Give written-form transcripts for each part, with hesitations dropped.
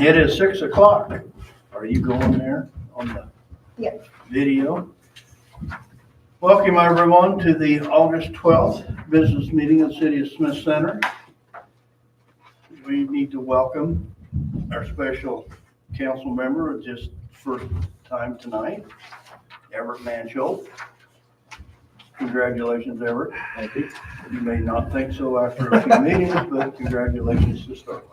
It is 6 o'clock. Are you going there on the Yes. video? Welcome everyone to the August 12th business meeting of the City of Smith Center. We need to welcome our special council member, just first time tonight, Everett Manchel. Congratulations, Everett. Thank you. You may not think so after a few meetings, but congratulations to start with.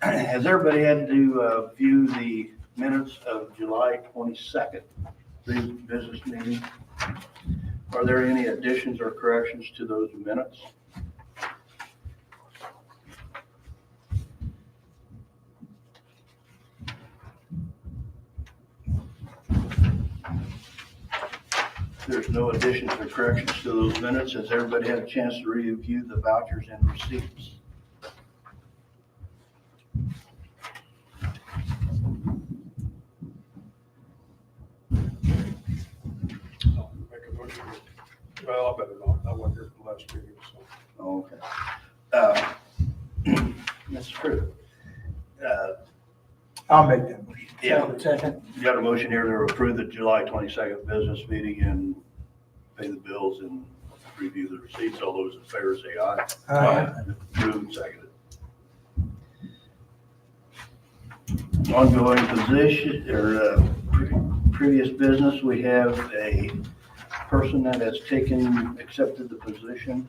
Has everybody had to view the minutes of July 22nd, the business meeting? Are there any additions or corrections to those minutes? There's no additions or corrections to those minutes. Has everybody had a chance to review the vouchers and receipts? Make a motion. Well, I better not. I wasn't here for the last meeting, so. Okay. That's true. I'll make that motion. Yeah. Second. You got a motion here to approve the July 22nd business meeting and pay the bills and review the receipts. All those in favor say aye. Aye. Approved and seconded. Ongoing position, or previous business, we have a person that has accepted the position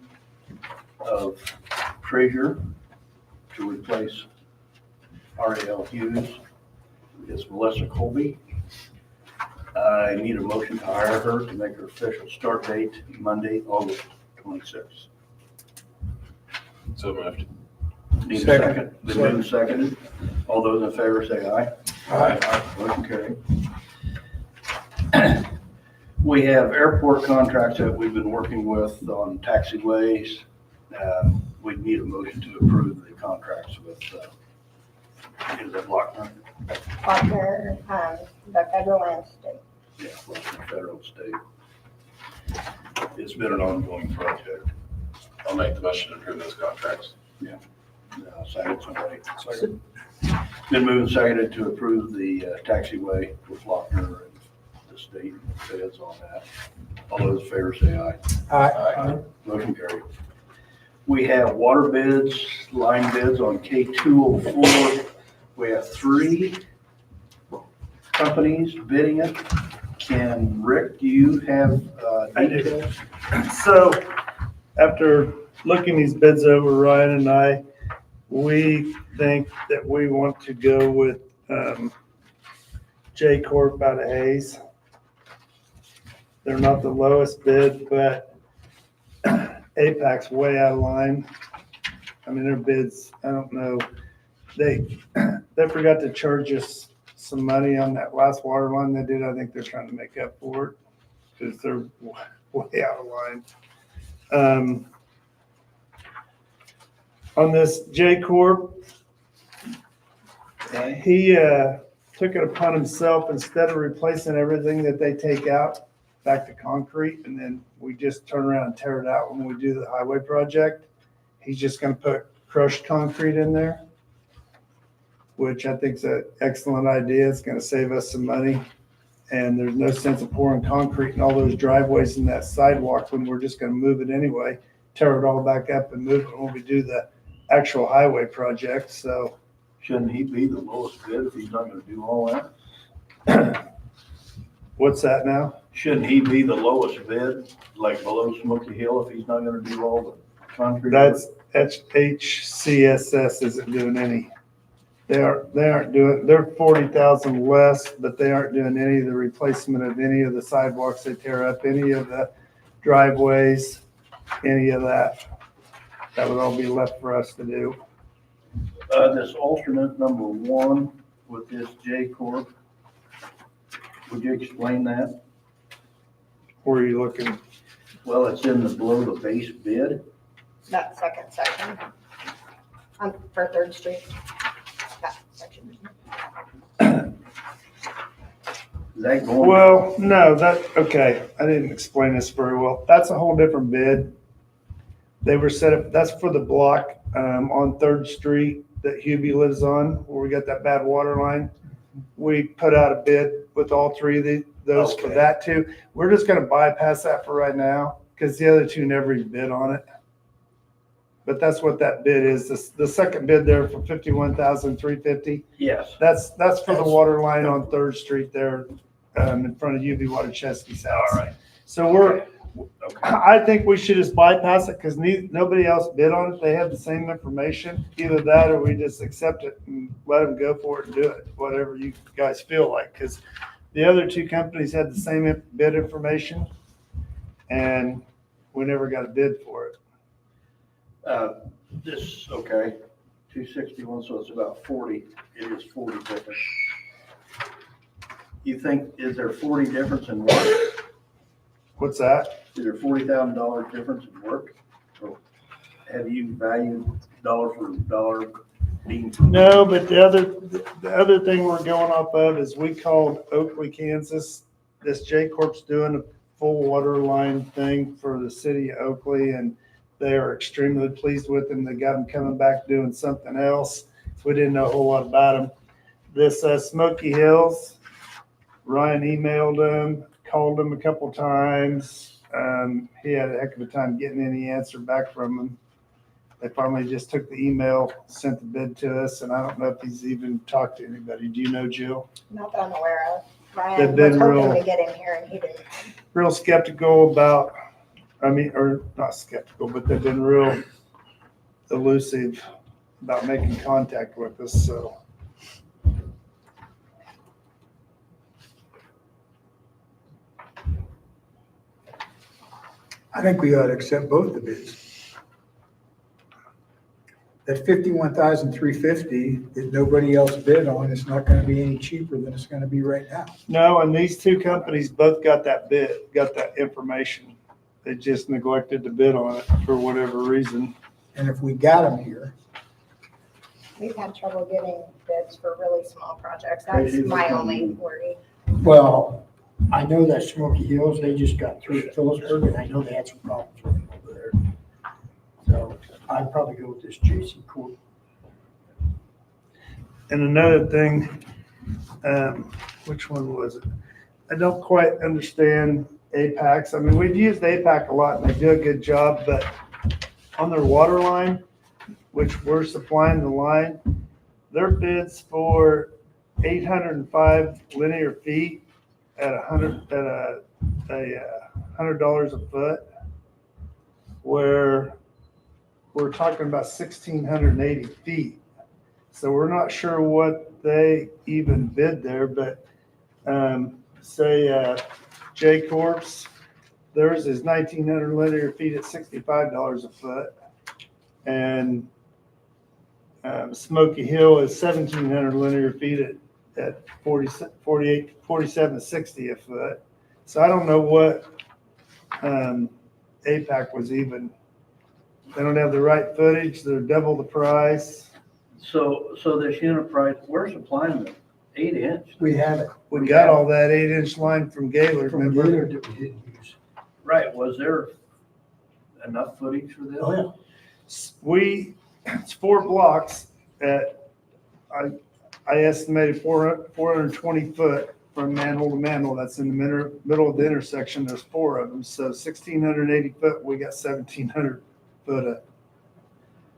of treasurer to replace R.A.L. Hughes. It's Melissa Colby. I need a motion to hire her to make her official start date Monday, August 26th. So moved. Need a Second. second? Been moved and seconded. All those in favor say aye. Aye. Motion carried. We have airport contracts that we've been working with on taxiways. We need a motion to approve the contracts with, is it Lochner? Partner, the federal and state. Yeah, Lochner Federal State. It's been an ongoing project. I'll make the motion to approve those contracts. Second, somebody. Second. Been moved and seconded to approve the taxiway with Lochner and the state feds on that. All those in favor say aye. Aye. Motion carried. We have water bids, line bids on K204. We have 3 companies bidding it. Rick, do you have I do. details? So after looking these bids over, Ryan and I, we think that we want to go with J Corp out of Hayes. They're not the lowest bid, but APAC's way out of line. I mean, their bids, I don't know, they forgot to charge us some money on that last water line they did. I think they're trying to make up for it because they're way out of line. On this J Corp, he took it upon himself, instead of replacing everything that they take out back to concrete, and then we just turn around and tear it out when we do the highway project. He's just gonna put crushed concrete in there, which I think is an excellent idea. It's gonna save us some money. And there's no sense of pouring concrete in all those driveways and that sidewalk when we're just gonna move it anyway, tear it all back up and move it when we do the actual highway project. So Shouldn't he be the lowest bid if he's not gonna do all that? what's that now? Shouldn't he be the lowest bid, like below Smoky Hill, if he's not gonna do all the concrete? That's HCSS isn't doing any. They aren't doing, they're 40,000 less, but they aren't doing any of the replacement of any of the sidewalks they tear up, any of the driveways. any of that. That would all be left for us to do. This alternate number 1 with this J Corp, would you explain that? Where are you looking? Well, it's in the below the base bid. That second section. For Third Street. That section. Is that going? Well, no, okay, I didn't explain this very well. That's a whole different bid. They were set up, that's for the block, on Third Street that Hubie lives on, where we got that bad water line. We put out a bid with all 3 of those for Okay. that too. We're just gonna bypass that for right now, because the other 2 never even bid on it. But that's what that bid is. The second bid there for $51,350. Yes. That's for the water line on Third Street there, in front of UV Waterchesky's house. All right. So we're, Okay. I think we should just bypass it because nobody else bid on it. They have the same information. Either that or we just accept it and let them go for it and do it, whatever you guys feel like. Because the other 2 companies had the same bid information and we never got a bid for it. This, okay, 261, so it's about 40. It is 40 difference. You think, is there 40 difference in work? What's that? Is there $40,000 difference in work? Or have you valued dollar for dollar being? No, but the other thing we're going off of is we called Oakley, Kansas. This J Corp's doing a full water line thing for the city of Oakley, and they are extremely pleased with them. They got them coming back doing something else. We didn't know a whole lot about them. This Smoky Hills, Ryan emailed them, called them a couple times. He had a heck of a time getting any answer back from them. They finally just took the email, sent the bid to us, and I don't know if he's even talked to anybody. Do you know, Jill? Not that I'm aware of. They've Ryan been was hoping real- to get him here and he didn't. Real skeptical about, or not skeptical, but they've been real elusive about making contact with us, so. I think we ought to accept both the bids. That $51,350 that nobody else bid on is not gonna be any cheaper than it's gonna be right now. No, and these 2 companies both got that bid, got that information. They just neglected to bid on it for whatever reason. And if we got them here, We've had trouble getting bids for really small projects. That's my only worry. Well, I know that Smoky Hills, they just got through at Phillipsburg, and I know they had some problems with them over there. So I'd probably go with this J.C. Corp. And another thing, which one was it? I don't quite understand Apex. I mean, we've used APAC a lot and they do a good job, but on their water line, which we're supplying the line, their bids for 805 linear feet at $100 a foot, where we're talking about 1,680 feet. So we're not sure what they even bid there, but say J Corp's, theirs is 1,900 linear feet at $65 a foot. And Smoky Hill is 1,700 linear feet at $47.60 a foot. So I don't know what APAC was even. They don't have the right footage. They're double the price. So this unit price, we're supplying the 8-inch. We have it We got all that 8-inch line from Gaylord, from remember? Gaylord that we didn't use. Right, was there enough footage for this? Oh, yeah. It's 4 blocks at, I estimated 420 foot from manhole to manhole. That's in the middle of the intersection. There's 4 of them. So 1,680 foot, we got 1,700 foot of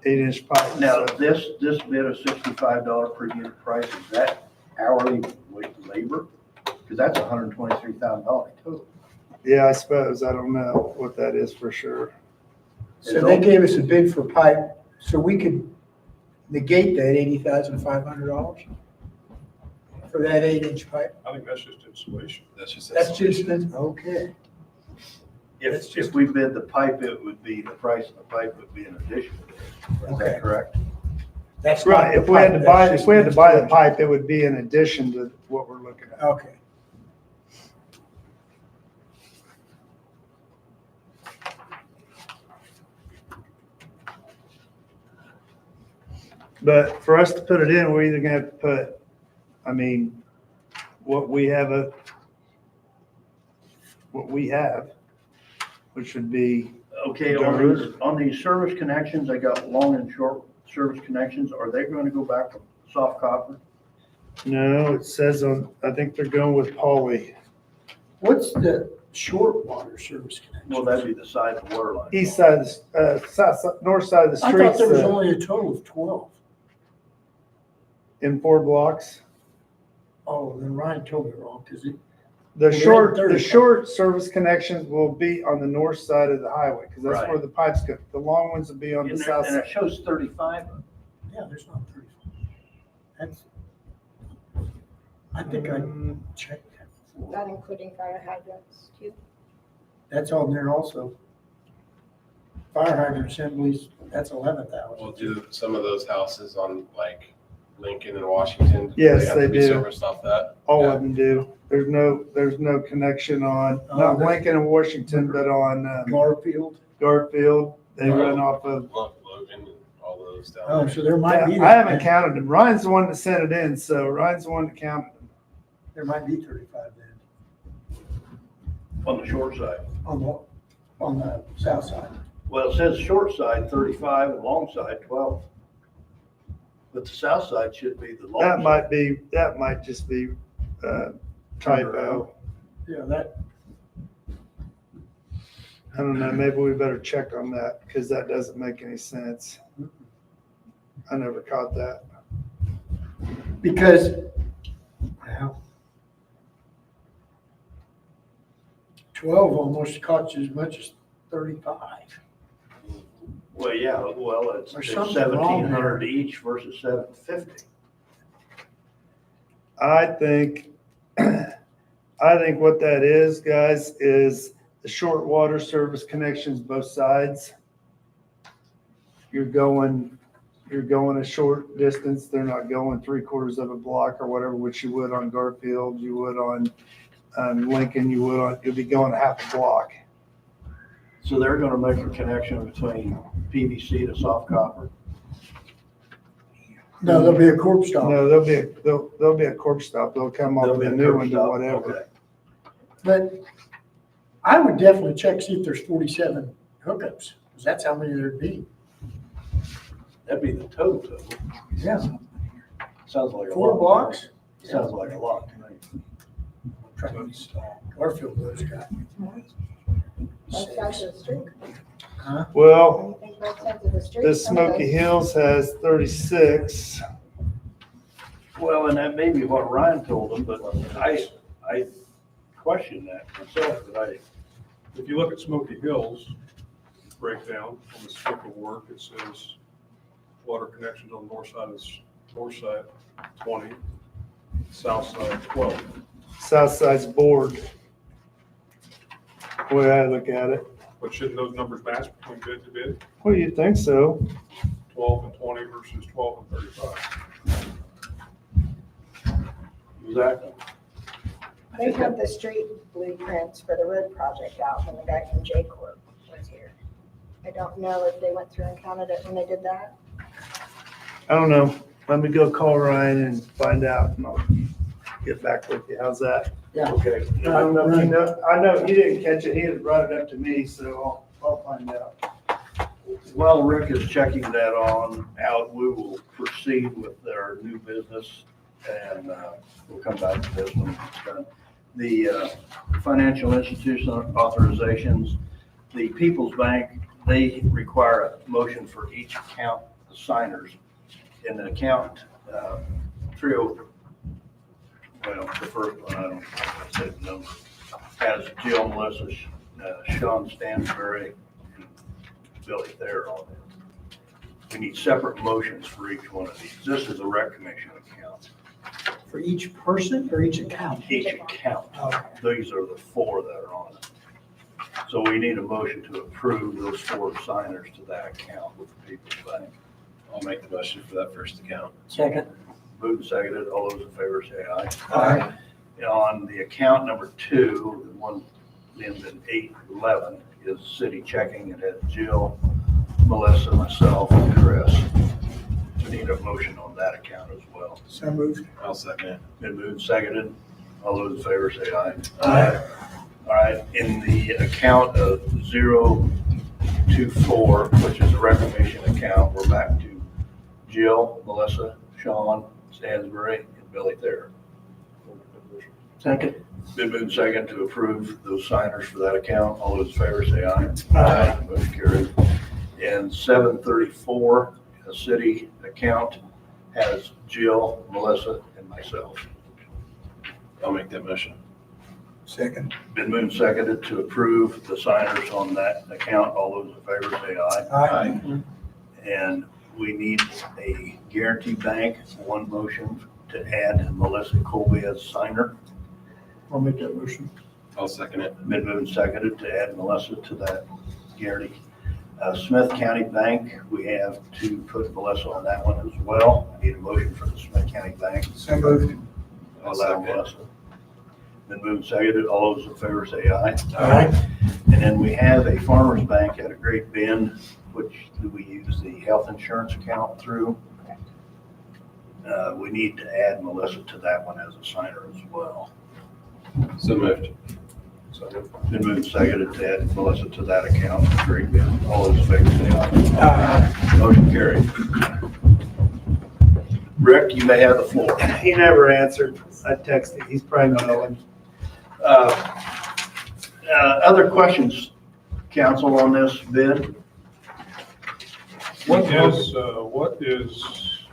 8-inch pipe. Now, So this bid of $65 per unit price, is that hourly labor? Because that's $123,000 total. yeah, I suppose. I don't know what that is for sure. so they gave us a bid for pipe, so we could negate that $80,500 for that 8-inch pipe. I think that's just installation. That's just. That's just, okay. If we bid the pipe, it would be, the price of the pipe would be in addition to this. Is Okay. that correct? That's not Right, the if we had pipe, to buy, that's if we had to just buy the installation. pipe, it would be in addition to what we're looking at. Okay. But for us to put it in, we're either gonna have to put, I mean, what we have, which would be, Okay, on these service connections, I got long and short service connections. Are they going to go back to soft copper? no, it says on, I think they're going with poly. What's the short water service connection? Well, that'd be the side of the water line. East side of the, north side of the I thought streets, there was only a total of 12. in 4 blocks. Oh, then Ryan told me wrong, because it, The Well, short, they're the 35. short service connections will be on the north side of the highway, because that's Right. where the pipes go. The long ones will be on the And south and side. it shows 35. yeah, there's not 35. That's, I think I checked that before. That including fire hydrants too. That's on there also. Fire hydrant assemblies, that's 11,000. We'll do some of those houses on like Lincoln and Washington. Do Yes, have they to be do. Serviced off that. All Yeah. of them do. There's no connection on, Oh, not there's- Lincoln and Washington, but on Garfield. Garfield. They Oh. run off of, Logan and all those down Oh, there. so there might be. I haven't counted them. Ryan's the one that sent it in, so Ryan's the one that counted them. There might be 35 then, On the short side. on the south side. Well, it says short side 35 and long side 12. But the south side should be the long side. That might just be, typo. Yeah, that, I don't know, maybe we better check on that, because that doesn't make any sense. I never caught that. because, well, 12 almost costs you as much as 35. Well, yeah, well, it's There's something wrong 1,700 each versus 750. I think what that is, guys, is the short water service connections both sides. You're going a short distance. They're not going 3/4 of a block or whatever, which you would on Garfield, you would on Lincoln, you'll be going a half a block. So they're gonna make a connection between PVC to soft copper. No, there'll be a corp stop. No, there'll be a corp stop. They'll come up There'll with be a a new curb one to stop. whatever. Okay. But I would definitely check, see if there's 47 hookups, because that's how many there'd be. That'd be the total. Yeah. Sounds like a lot. 4 blocks? Sounds like a lot to me. Garfield those guys. Both sides of the street. Well, Anything both sides of the street. the some of Smoky those- Hills has 36. Well, and that may be what Ryan told them, but I question that myself, but If you look at Smoky Hills breakdown on the scope of work, it says water connections on the north side 20, south side 12. South side's board. The way I look at it. But shouldn't those numbers match between bid to bid? Well, you'd think so. 12 and 20 versus 12 and 35. exactly. They had the street blueprints for the road project out when the guy from J Corp was here. I don't know if they went through and counted it when they did that. I don't know. Let me go call Ryan and find out, and I'll get back with you. How's that? Okay. I don't know if you know, I know he didn't catch it. He had brought it up to me, so I'll find out. While Rick is checking that on out, we will proceed with our new business and we'll come back to this when it's done. The financial institution authorizations, the People's Bank, they require a motion for each account, the signers. In the account 30, well, the first one, I don't say the number, has Jill, Melissa, Sean Stansberry, and Billy Thayer on it. We need separate motions for each one of these. This is a rec commission account. For each person or each account? Each account. Okay. These are the 4 that are on it. So we need a motion to approve those 4 signers to that account with the People's Bank. I'll make the motion for that first account. Second. Moved and seconded, all those in favor say aye. Aye. On the account number 2, the one ended in 811, is city checking. It has Jill, Melissa, myself, and Chris. We need a motion on that account as well. So moved. I'll second it. Been moved and seconded, all those in favor say aye. Aye. All right, in the account of 024, which is a reclamation account, we're back to Jill, Melissa, Sean, Stansbury, and Billy Thayer. Second. Been moved and seconded to approve those signers for that account. All those in favor say aye. Aye. Motion carried. And 734, a city account, has Jill, Melissa, and myself. I'll make that motion. Second. Been moved and seconded to approve the signers on that account. All those in favor say aye. Aye. And we need a Guarantee Bank, one motion to add Melissa Colby as signer. I'll make that motion. I'll second it. Been moved and seconded to add Melissa to that Guarantee. Smith County Bank, we have to put Melissa on that one as well. I need a motion for the Smith County Bank. So moved. I'll Allow second. Melissa. Been moved and seconded. All those in favor say aye. Aye. And then we have a Farmers Bank at a Great Bend, which we use the health insurance account through. We need to add Melissa to that one as a signer as well. So moved. So been moved and seconded to add Melissa to that account. Great Bend. All those in favor say aye. Aye. Motion carried. Rick, you may have the floor. He never answered. I texted, he's probably not on. Other questions, council, on this bid? What is,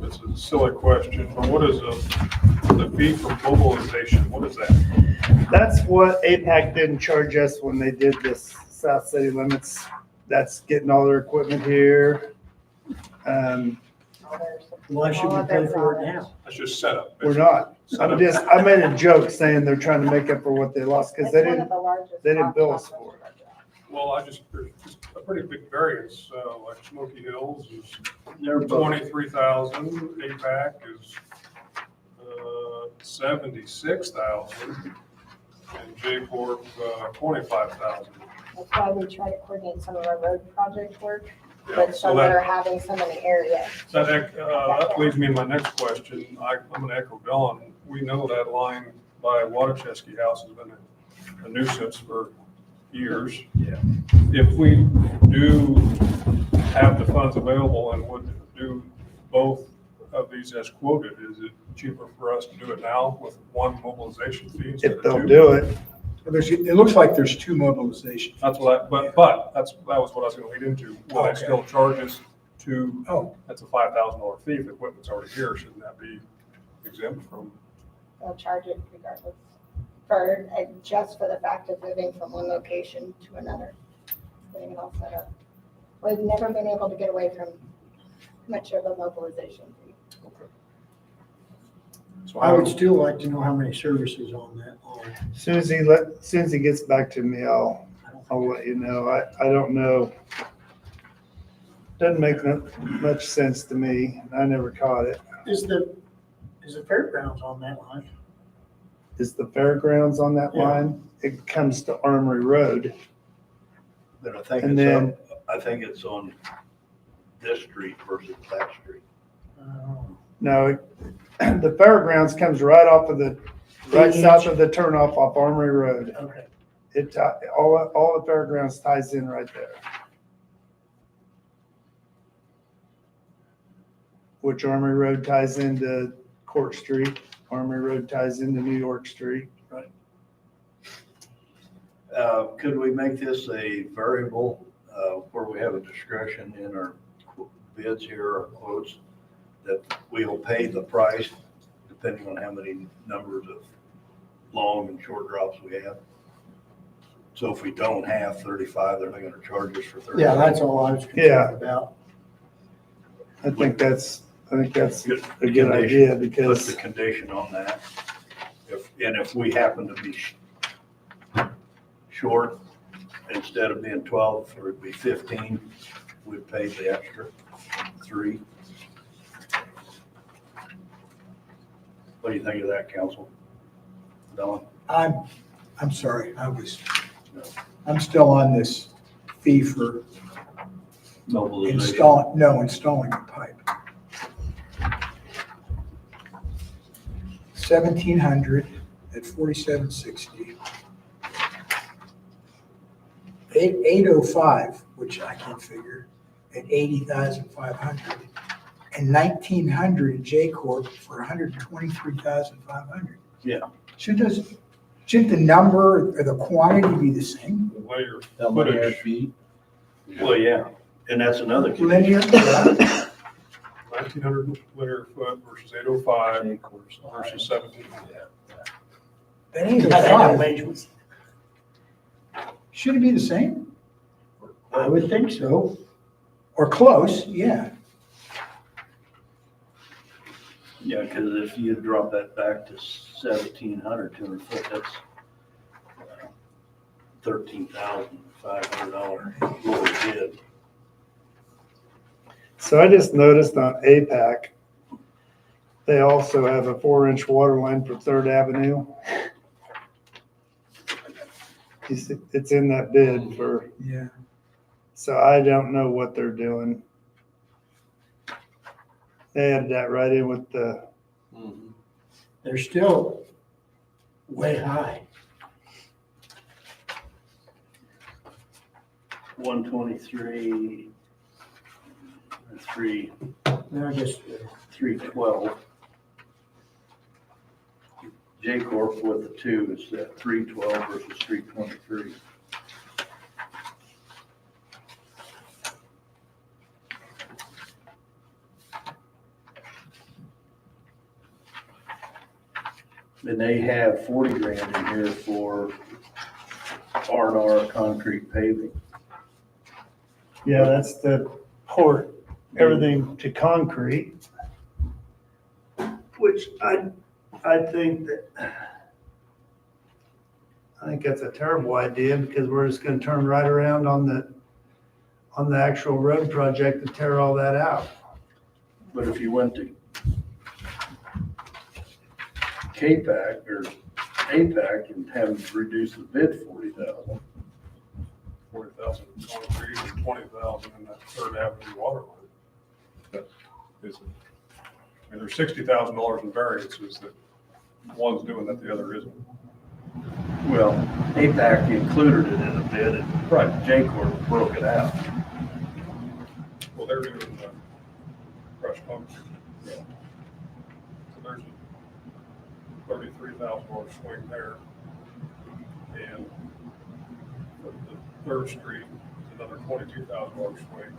it's a silly question, but what is the fee for mobilization? What is that? That's what APAC didn't charge us when they did this South City Limits. That's getting all their equipment here. Why should we pay for it now? That's just setup. We're not. I made a joke saying they're trying to make up for what they lost because they didn't bill us for it. Well, there's just a pretty big variance, like Smoky Hills is They're both. 23,000, APAC is 76,000, and J-Corp 25,000. That's why we try to coordinate some of our road project work, Yeah, but so some that that, are having some in the area. that leads me to my next question. I'm going to echo Dawn. We know that line by Waterchesky House has been a nuisance for years. Yeah. If we do have the funds available and would do both of these as quoted, is it cheaper for us to do it now with one mobilization fee instead If of they'll two? do it. It looks like there's 2 mobilizations. But that was what I was going to lead into. Will they Okay. still charge us to, Oh, that's a $5,000 fee if the equipment's already here, shouldn't that be exempt from? They'll charge it regardless, for, just for the fact of moving from one location to another, getting it all set up. We've never been able to get away from much of a mobilization fee. So I would still like to know how many services on that line. Soon as he gets back to me, I'll let you know. I don't know. Doesn't make much sense to me. I never caught it. Is the fairgrounds on that line? Is the fairgrounds on that Yeah. line? It comes to Armory Road. But I think And it's on this street versus that street. No, the fairgrounds comes right off of right south of the turnoff off Armory Road. Okay. All the fairgrounds ties in right there. Which Armory Road ties into Court Street, Armory Road ties into New York Street. Could we make this a variable, where we have a discretion in our bids here or quotes, that we'll pay the price depending on how many numbers of long and short drops we have? So if we don't have 35, they're not gonna charge us for 35. Yeah, that's all I was Yeah. concerned about. I think that's a good Condition. idea Put the because, condition on that. If we happen to be short, instead of being 12, or it'd be 15, we'd pay the extra 3. What do you think of that, council? Don? I'm sorry, I'm still on this fee for Mobilization. installing the pipe. 1,700 at 47.60. 805, which I can't figure, at 80,500. And 1,900 at J Corp for 123,500. Yeah. Shouldn't the number or the quantity be the same? The linear How many footage, feet? Well, yeah, and that's another key. Linear? Yeah. 1,900 linear foot versus 805 versus 17. That ain't Got five. measurements. Should it be the same? I would think so. Or close, yeah. Yeah, because if you drop that back to 1,700, 200 foot, that's $13,500 lower bid. So I just noticed on APAC, they also have a 4-inch water line for Third Avenue. It's in that bid for, Yeah. so I don't know what they're doing. They added that right in with the, They're still way high. 123, 3, I guess 312. J Corp with the 2 is at 312 versus 323. And they have 40 grand in here for R&R concrete paving. yeah, that's the port, everything to concrete. Which I think that's a terrible idea because we're just gonna turn right around on the actual road project to tear all that out. But if you went to K-PAC or APAC and have them reduce the bid 40,000, 40,000 concrete and 20,000 in that Third Avenue water line. That is, I mean, there's $60,000 in variances that one's doing that the other isn't. well, APAC included it in the bid and Right. J-Corp broke it out. Well, they're doing the crushed concrete. So there's a $33,000 swing there. And for the Third Street, another $22,000 swing.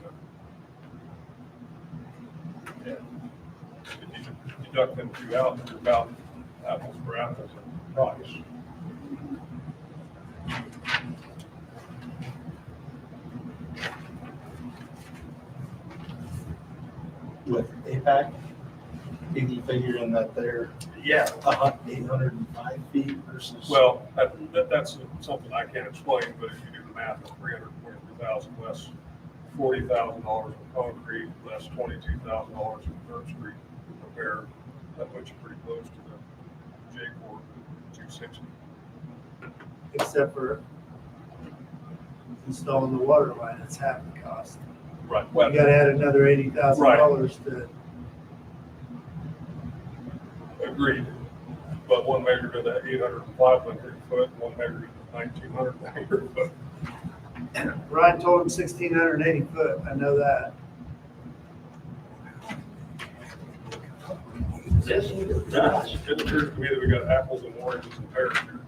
Yeah. If you deduct them two out, you're about apples for apples in price. With APAC, did you figure in that they're Yeah. 805 feet versus? Well, that's something I can't explain, but if you do the math of 343,000 less $40,000 in concrete, less $22,000 in Third Street repair, that puts you pretty close to the J Corp 260. Except for installing the water line, it's half the cost. Right. You Well, gotta add another $80,000 to, agreed. But one measured at that 805 linear foot, one measured at 1,900 linear foot. Ryan told him 1,680 foot, I know that. This is nuts. It appears to me that we got apples and oranges and pears here.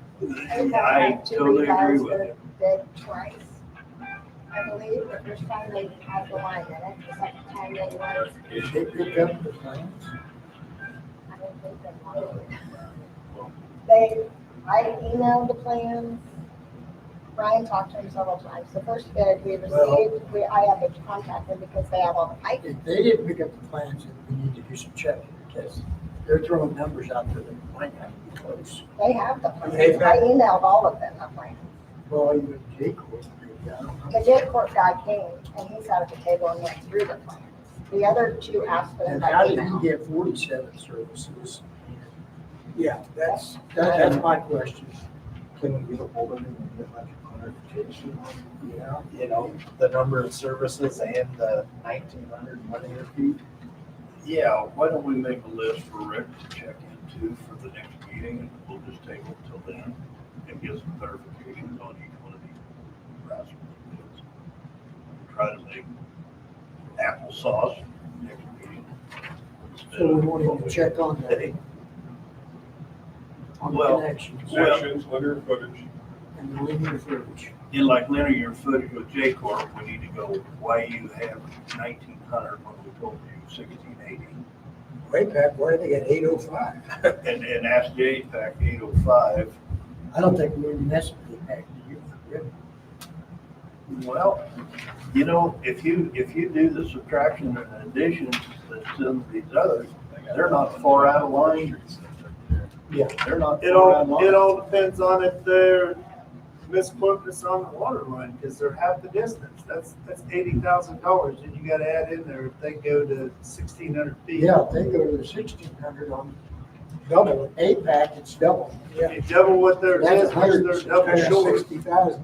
I totally agree with you. Bid twice, I believe. The first time they had the line in it, the second time they was, Did they pick up the plans? I don't think they wanted it. I emailed the plans. Brian talked to him several times. The first bid we received, I had to contact them because they have all the pipe. If they didn't pick up the plans, then we need to do some checking because they're throwing numbers out there that might not be close. They have the plans. Okay, I emailed all of them the plans. Well, even Jake was, I don't know. The Jake Court guy came and he sat at the table and went through the plans. The other two asked for them And by how did email. he get 47 services? Yeah, that's That's my question. Can we get a hold of him and get like a clarification on, Yeah. you know, the number of services and the 1,900 linear feet? Yeah, why don't we make a list for Rick to check into for the next meeting, and we'll just table it till then and get some clarifications on each one of these grassroots bids. Try to make applesauce next meeting. So we wanted to check on the, on the Well, connections Sections, linear footage. and the linear footage. In like linear footage with J-Corp, we need to go, why you have 1,900 when we told you 1,680? way back, why do they get 805? And ask J-Pack 805. I don't think we're messing with that, do you? Really? Well, you know, if you do the subtraction and addition that's in these others, they're not far out of line. Yeah. They're not It far out of all, it line. all depends on if they're misquoting us on the water line, because they're half the distance. That's $80,000, and you gotta add in there if they go to 1,600 feet. Yeah, if they go to the 1,600 on double, an 8-pack, it's double. If you double what their That's distance, they're double short. 160,000.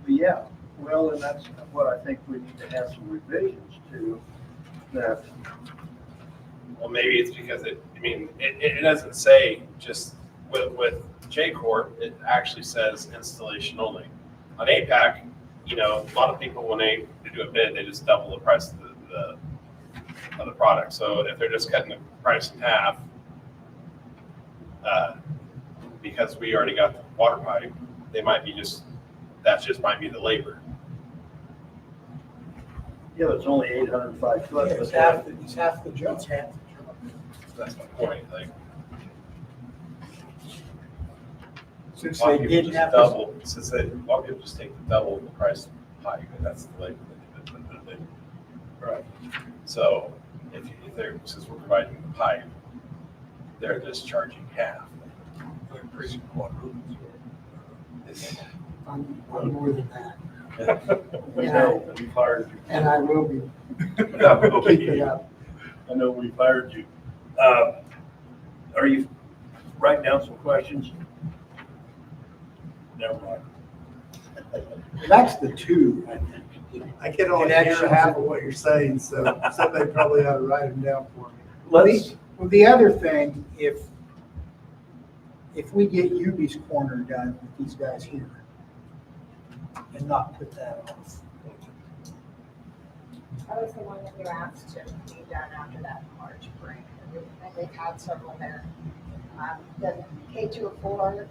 Yeah, well, and that's what I think we need to have some revisions to, that, Well, maybe it's because it doesn't say just with J-Corp, it actually says installation only. On APAC, you know, a lot of people, when they do a bid, they just double the price of the product. So if they're just cutting the price in half, because we already got the water pipe, they might be that just might be the labor. yeah, it's only 805 foot. Yeah, but it's half the job. It's half. That's my point, like. Since Why they don't people didn't just have. double, why don't people just take the double the price of the pipe, and that's the labor that they. Right. So if since we're providing the pipe, they're just charging half. They're increasing quadruples. I'm more than that. We know, we fired you. And I will be Okay. keeping it up. I know we fired you. Are you writing down some questions? Never mind. That's the two, I think. I can only hear Connections. half of what you're saying, so somebody probably ought to write them down for me. Let's, Well, the other thing, if we get Yubi's corner done with these guys here and not put that off. I was the one that you asked to be done after that March break. And we've had several there. The K204,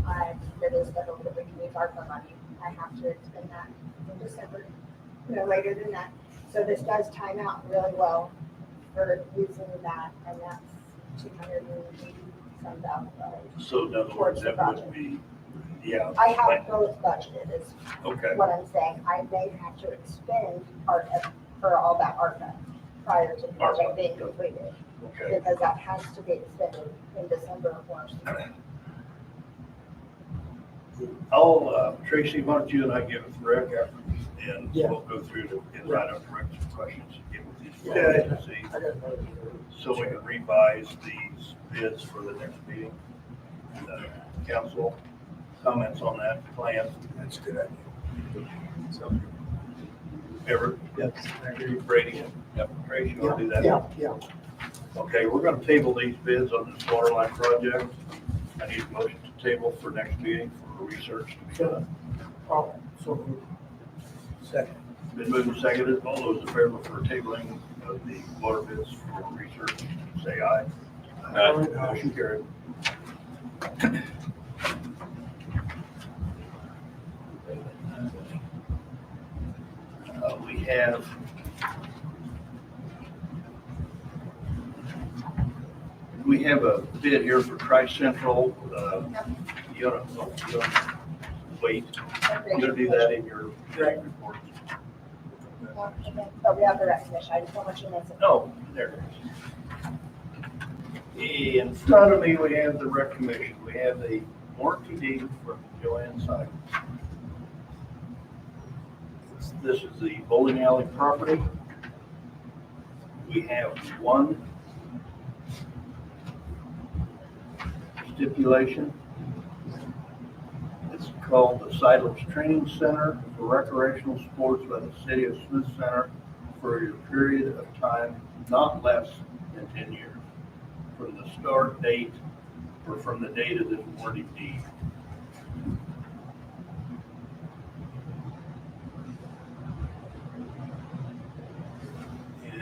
that is the hope that we can use ARPA money. I have to expend that in December, later than that. So this does time out really well for using that, and that's $280,000. so in other words, that would be, yeah. I have both budgeted, is Okay, what I'm saying. I may have to expend ARPA for all that ARPA prior to the project being completed, okay. because that has to be expended in December, of course. Tracy, why don't you and I get with Rick and Yeah. we'll go through and write up Rick's questions and get with these. Okay. folks and see, I got another. so we can revise these bids for the next meeting. Council comments on that plan. That's a good idea. So, Everett? Yes. Brady? Yep. Tracy, you want to do that? Yeah. Okay, we're gonna table these bids on this water line project. I need a motion to table for next meeting for research to be done. Oh, so Second. Been moved and seconded. All those in favor for tabling of the water bids for research, say aye. Aye. Motion carried. We have a bid here for Tri-Central. You ought wait. You're gonna do that in your report. But we have the recognition. I just don't want you to miss it. Oh, there it is. In front of me, we have the rec commission. We have the warranty deed from Joanne Simon. This is the bowling alley property. We have one stipulation. It's called the Sidlers Training Center for Recreational Sports by the City of Smith Center for a period of time not less than 10 years from the start date or from the date of this awarding deed.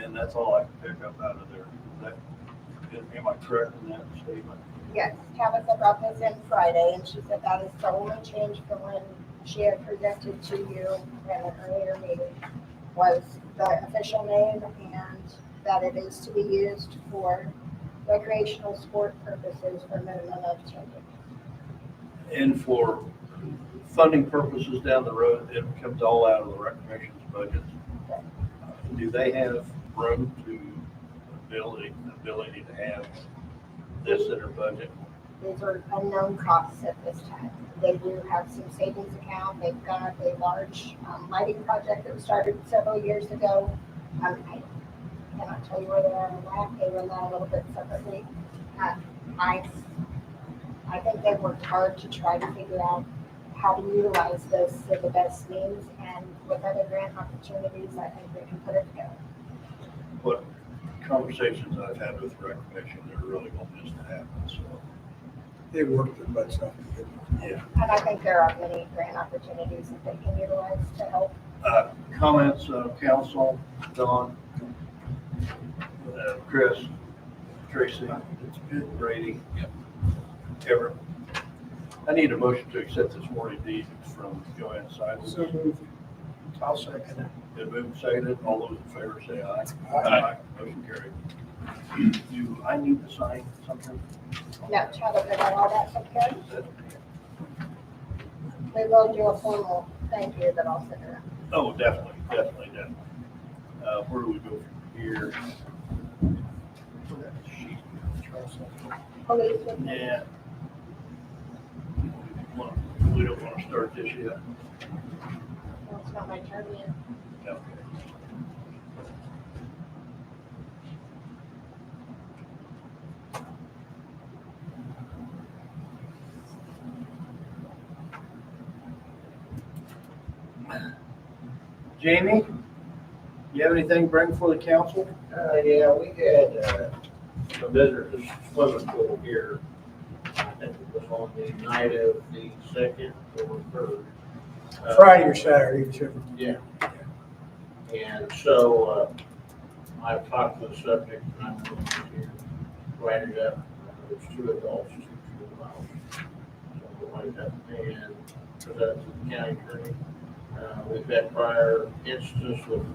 And that's all I can pick up out of there. Am I correct in that statement? Yes, Tabitha brought this in Friday, and she said that is the only change from when she had presented to you at an earlier meeting, was the official name and that it is to be used for recreational sport purposes for a minimum of 10 years. And for funding purposes down the road, it comes all out of the recreation's budget. Do they have room to ability to have this in their budget? These are unknown costs at this time. They do have some savings account. They've got a large lighting project that was started several years ago. I cannot tell you where they are on that. They run that a little bit separately. I think they've worked hard to try to figure out how to utilize this to the best means, and with other grant opportunities, I think they can put it together. What conversations I've had with recreation, they're really wanting this to happen, so. They worked their butts off. Yeah. And I think there are many grant opportunities that they can utilize to help. Comments, council, Don, Chris, Tracy, Brady. Everett. I need a motion to accept this warranty deed from Joanne Sidlers. So moved. I'll second it. Been moved and seconded. All those in favor say aye. Aye. Motion carried. Do I need to sign something? No, Tabitha got all that taken care of. Is that- We will do a formal thank you that I'll send around. Oh, definitely. Where do we go from here? That sheet. Police with Yeah. We don't want to start this yet. Well, it's not my turn yet. Okay. Jamie, you have anything to bring before the council? Yeah, we had, some visitors to swimming pool here. I think it was on the night of the 2nd or 3rd. Friday or Saturday, whichever. Yeah. And so, I've talked to the subject, and I'm going to write it up. There's 2 adults, 2 juveniles. So we'll write it up and present it to the county attorney. We've had prior instances with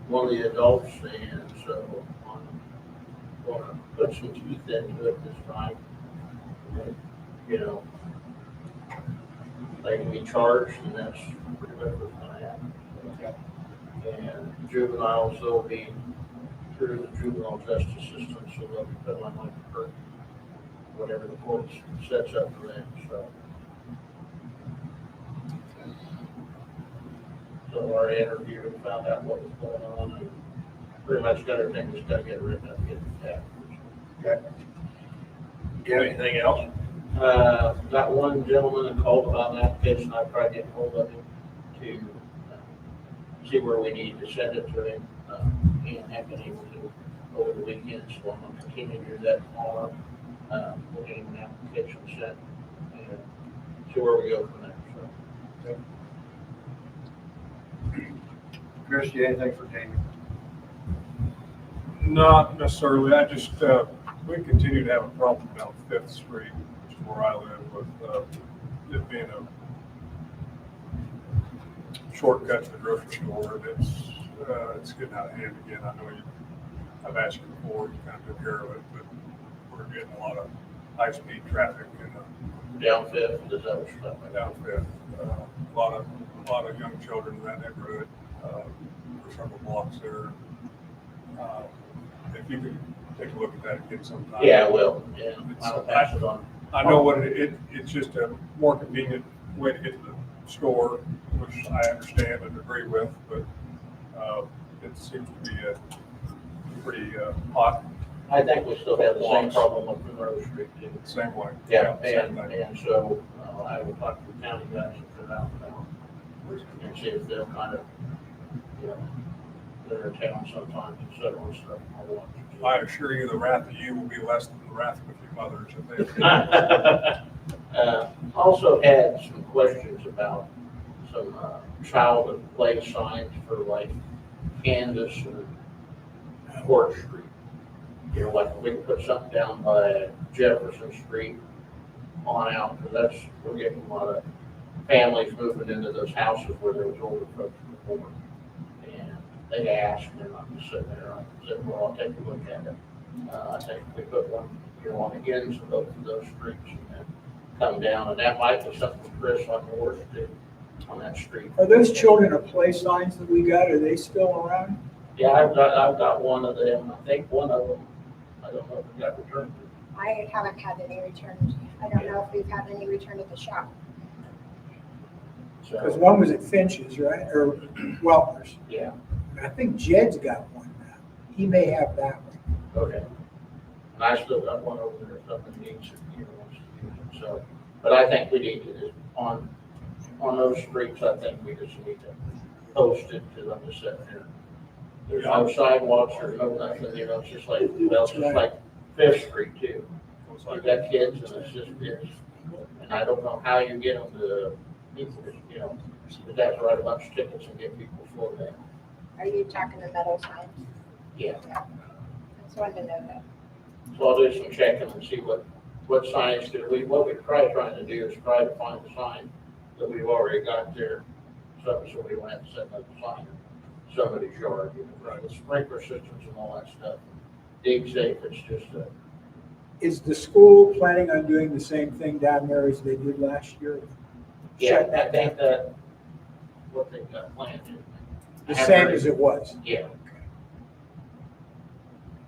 one of the adults, and so I'm going to put some teeth into it this time. You know, they can be charged, and that's pretty much what's going to happen. And juveniles, they'll be through the juvenile justice system, so they'll be put on like for whatever the court sets up for them, so. So our interview found out what was going on, and pretty much got everything, just got to get it written up, get it back. You have anything else? Got one gentleman that called about an application. I tried getting hold of him to see where we need to send it to him. He hadn't been able to over the weekend, so I'm gonna continue to do that tomorrow. We'll get him an application sent and see where we go from there, so. Chris, you have anything for Jamie? Not necessarily, I just, we continue to have a problem down Fifth Street, which is where I live, with it being a shortcut to the grocery store, and it's getting out of hand again. I know I've asked you before, you kind of took care of it, but we're getting a lot of high-speed traffic and Down Fifth, is that what you're talking about? down Fifth. A lot of young children in that neighborhood, for several blocks there. If you could take a look at that again sometime. Yeah, I will, yeah, I'll pass it on. I know what it's just a more convenient way to get to the store. which I understand and agree with, but it seems to be a pretty hot, I think we still have the same problem with Monroe Street too. same way. Yeah, Same thing. and so, I will talk to the county guys if they're out now, and see if they'll kind of, you know, they're in town sometimes and settle on stuff. I assure you, the wrath of you will be less than the wrath of your mothers if they. Also had some questions about some, child and play signs for like Candace and Court Street. You know, like we can put something down by Jefferson Street on out, because that's, we're getting a lot of families moving into those houses where there was older folks before. And they asked, and I'm just sitting there, I said, well, I'll take a look at it. I think we put one, you know, on the ends of both of those streets and then come down, and that might be something Chris on yours do on that street. Are those children of play signs that we got, are they still around? Yeah, I've got one of them. I think one of them, I don't know if it got returned. I haven't had any returned. I don't know if we've had any returned at the shop. Because So, one was at Finch's, right, or Weltner's. yeah, I think Jed's got one now. He may have that one. okay. And I still got one over there, if something needs, you know, wants to use it, so. But I think we need to, on those streets, I think we just need to post it, because I'm just sitting here. There's no sidewalks, there's no nothing, you know, it's just like, well, it's just like Fifth Street too. You've got kids and it's just, and I don't know how you get them to, people, you know, but that's write a bunch of tickets and get people flowed in. Are you talking the metal signs? Yeah. I just wanted to know that. So I'll do some checking and see what signs do we, what we're trying to do is try to find a sign that we've already got there. So we won't have to set up a sign in somebody's yard, you know, right, with sprinkler systems and all that stuff. Dig safe, it's just a, Is the school planning on doing the same thing down there as they did last year? yeah, Shut I that think down? that, what they've got planned. The same as it was? Yeah.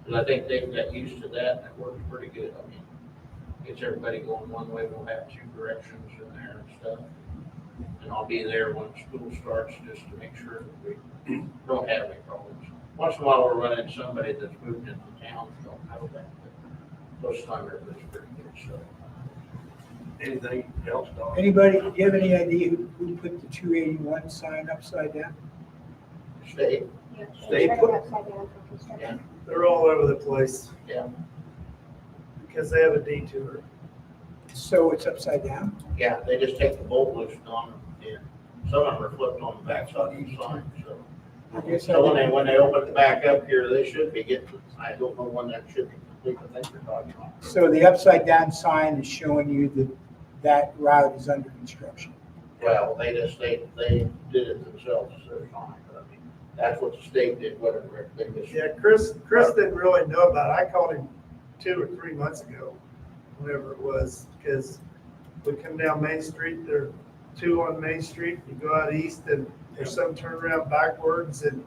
And I think they've got used to that, and it works pretty good. I mean, gets everybody going one way, we'll have two directions in there and stuff. And I'll be there when school starts, just to make sure that we don't have any problems. Once in a while, we'll run into somebody that's moved into town, and don't know that, but most of the time, everybody's pretty good, so. Anything else, Don? Anybody, do you have any idea who put the 281 sign upside down? Stay, Stay Turn it put. upside down for construction. They're all over the place yeah, because they have a detour. So it's upside down? yeah, they just take the bolt loose on them, and some of them are flipped on the backside of the sign, so. I guess I So didn't- when they open it back up here, they should be getting, I don't know when that should be complete, I think they're talking about. So the upside down sign is showing you that that route is under construction. Well, they just, they did it themselves, so they're fine, but I mean, that's what the state did, whatever, they just. Yeah, Chris didn't really know about it. I called him 2 or 3 months ago, whenever it was, because we come down Main Street, there are 2 on Main Street, you go out east and there's some turnaround backwards, and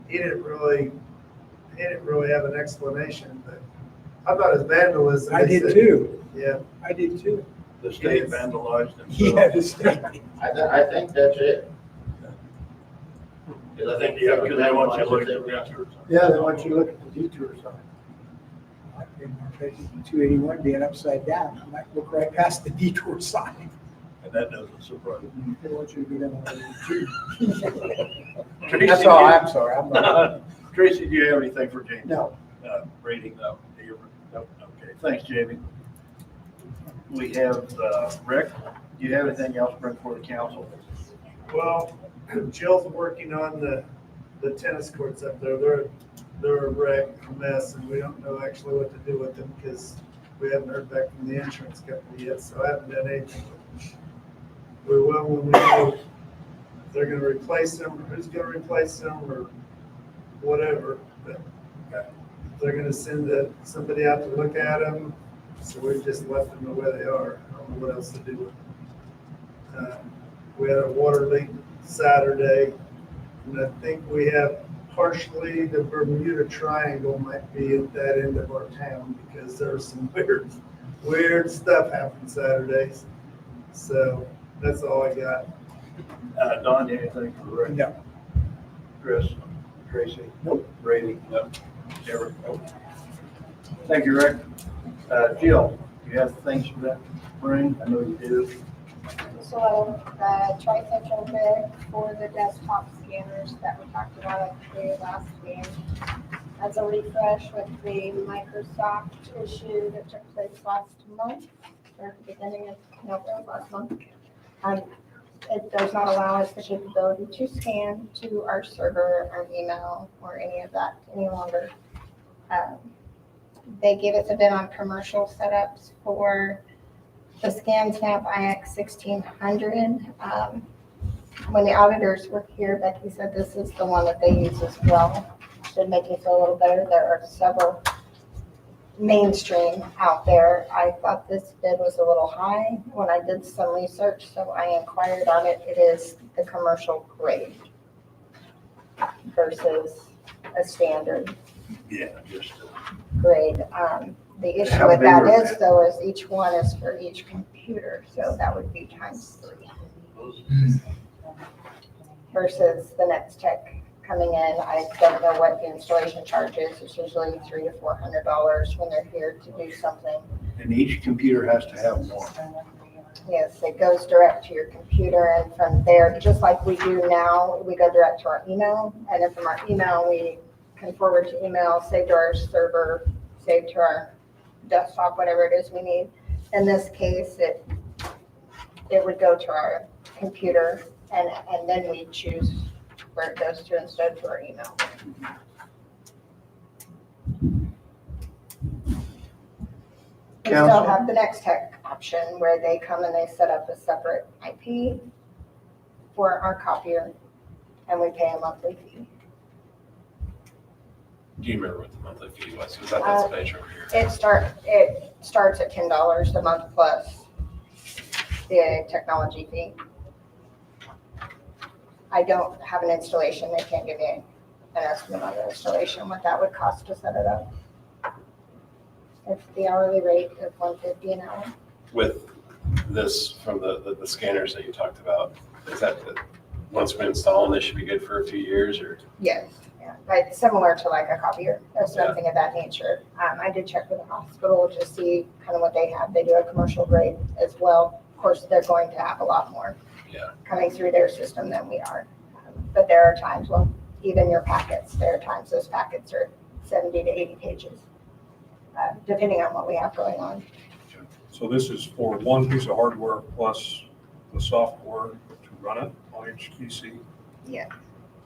he didn't really have an explanation, but I thought it was vandalism. I They did said- too. Yeah, I did too. The state vandalized Yeah, themselves. the state. I think that's it. Because I think. Yeah, because they want you to look at Yeah. the. Yeah, they want you to look at the detour sign. I've been 281 being upside down. I might look right past the detour sign. And that doesn't surprise me. They want you to go down the Tracy, That's all, I'm sorry. I'm not. Tracy, do you have anything for Jamie? No. Rating, no. Nope. Okay, thanks, Jamie. We have, Rick, do you have anything else to bring for the council? well, Jill's working on the tennis courts up there. They're a wreck, a mess, and we don't know actually what to do with them because we haven't heard back from the insurance company yet, so I haven't done anything with them. We will when we know if they're gonna replace them, or who's gonna replace them, or whatever, but they're gonna send somebody out to look at them, so we've just left them the way they are. I don't know what else to do with them. We had a water leak Saturday, and I think we have partially the Bermuda Triangle might be at that end of our town because there's some weird stuff happened Saturdays. So that's all I got. Don, anything for Rick? No. Chris? Tracy? Nope. Brady? Nope. Everett? Nope. Thank you, Rick. Jill, you have things for that bring? I know you do. So, Tri-Central bid for the desktop scanners that we talked about at the last meeting. As a refresh with the Microsoft issue that took place last month, or beginning of November last month. It does not allow us the capability to scan to our server, our email, or any of that any longer. They gave us a bid on commercial setups for the ScanSnap IX 1600. When the auditors were here, Becky said this is the one that they use as well. Should make you feel a little better. There are several mainstream out there. I thought this bid was a little high when I did some research, so I inquired on it. It is the commercial grade versus a standard Yeah, just, grade. The issue How with big that are is though, is each one is for each computer, so that would be times 3. Versus the Next Tech coming in, I don't know what the installation charge is. It's usually $300 to $400 when they're here to do something. and each computer has to have one. Yes, it goes direct to your computer, and from there, just like we do now, we go direct to our email, and then from our email, we can forward to email, save to our server, save to our desktop, whatever it is we need. In this case, it would go to our computer, and then we choose where it goes to instead to our email. We still Counsel? have the Next Tech option where they come and they set up a separate IP for our copier, and we pay a monthly fee. Do you remember what the monthly fee was? Was that this page over here? It starts at $10 a month plus the technology fee. I don't have an installation. They can't give me an estimate on the installation, what that would cost to set it up. It's the hourly rate of $150 an hour. With this, from the scanners that you talked about, is that, once we install them, they should be good for a few years, or? Yes, yeah, like similar to like a copier or Yeah. something of that nature. I did check with the hospital to see kind of what they have. They do a commercial grade as well. Of course, they're going to have a lot more Yeah. coming through their system than we are. But there are times, well, even your packets, there are times those packets are 70 to 80 pages, depending on what we have going on. So this is for one piece of hardware plus the software to run it on HQC.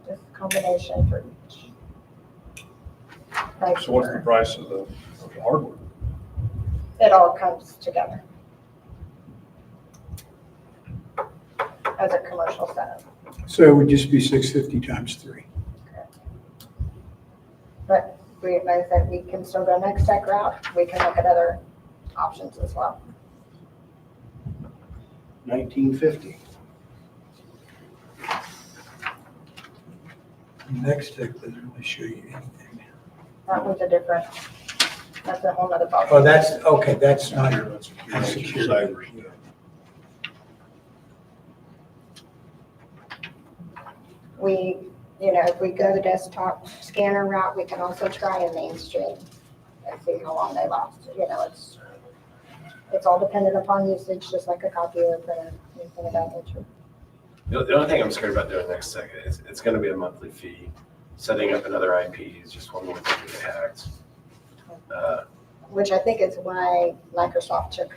Just a combination for each. Like So what's the price of the hardware? it all comes together as a commercial setup. So it would just be 650 times 3. But we, like I said, we can still go Next Tech route. We can look at other options as well. 1950. Next Tech doesn't really show you anything. That was a different, that's a whole nother ballgame. Oh, that's, okay, that's not, That's that's security. security. We, if we go the desktop scanner route, we can also try a mainstream and see how long they last. It's all dependent upon usage, just like a copier or printer, anything of that nature. The only thing I'm scared about doing next tech is it's gonna be a monthly fee. Setting up another IP is just one more thing to get hacked. Which I think is why Microsoft took